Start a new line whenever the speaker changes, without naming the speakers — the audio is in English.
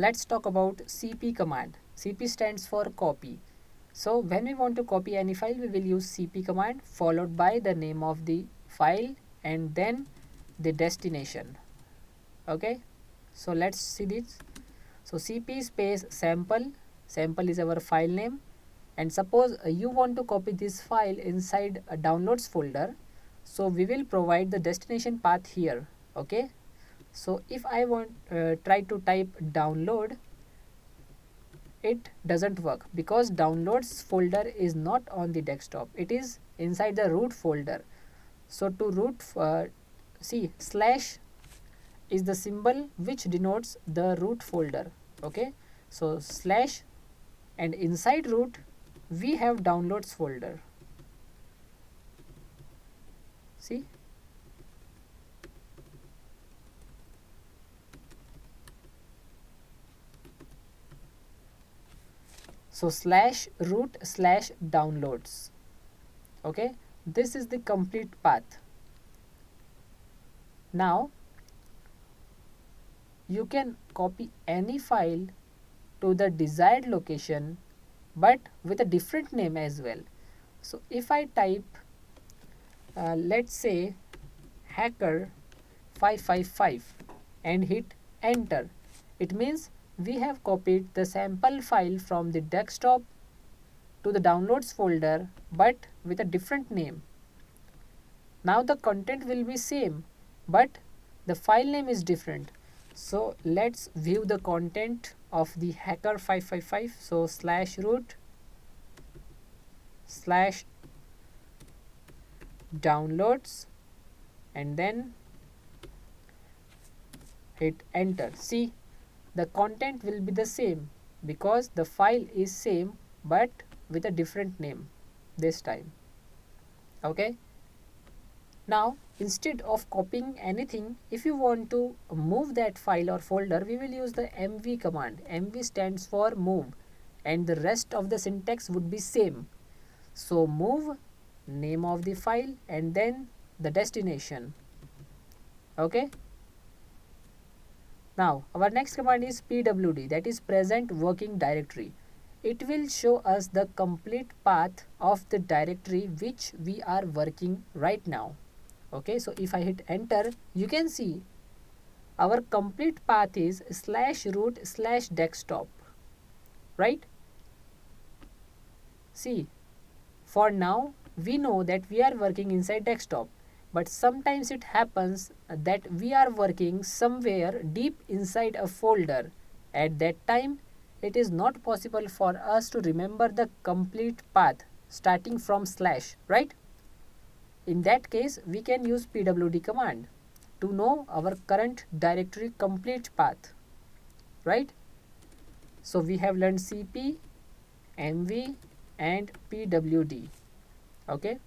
let's talk about cp command. Cp stands for copy. So when we want to copy any file, we will use cp command followed by the name of the file and then the destination. Okay, so let's see this. So cp space sample, sample is our file name, and suppose you want to copy this file inside a downloads folder, so we will provide the destination path here. Okay, so if I want try to type download, it doesn't work because downloads folder is not on the desktop, it is inside the root folder. So to root see, slash is the symbol which denotes the root folder. Okay, so slash, and inside root we have downloads folder. See, so slash root slash downloads. Okay, this is the complete path. Now you can copy any file to the desired location but with a different name as well. So if I type let's say hacker 555 and hit enter, it means we have copied the sample file from the desktop to the downloads folder but with a different name. Now the content will be same but the file name is different. So let's view the content of the hacker 555. So slash root slash downloads and then hit enter. See, the content will be the same because the file is same but with a different name this time. Okay, now instead of copying anything, if you want to move that file or folder, we will use the mv command. Mv stands for move and the rest of the syntax would be same. So move, name of the file and then the destination. Okay, now our next command is pwd, that is present working directory. It will show us the complete path of the directory which we are working right now. Okay, so if I hit enter, you can see our complete path is slash root slash desktop, right? See, for now we know that we are working inside desktop, but sometimes it happens that we are working somewhere deep inside a folder. At that time it is not possible for us to remember the complete path starting from slash, right? In that case we can use pwd command to know our current directory complete path, right? So we have learned cp, mv and pwd. Okay,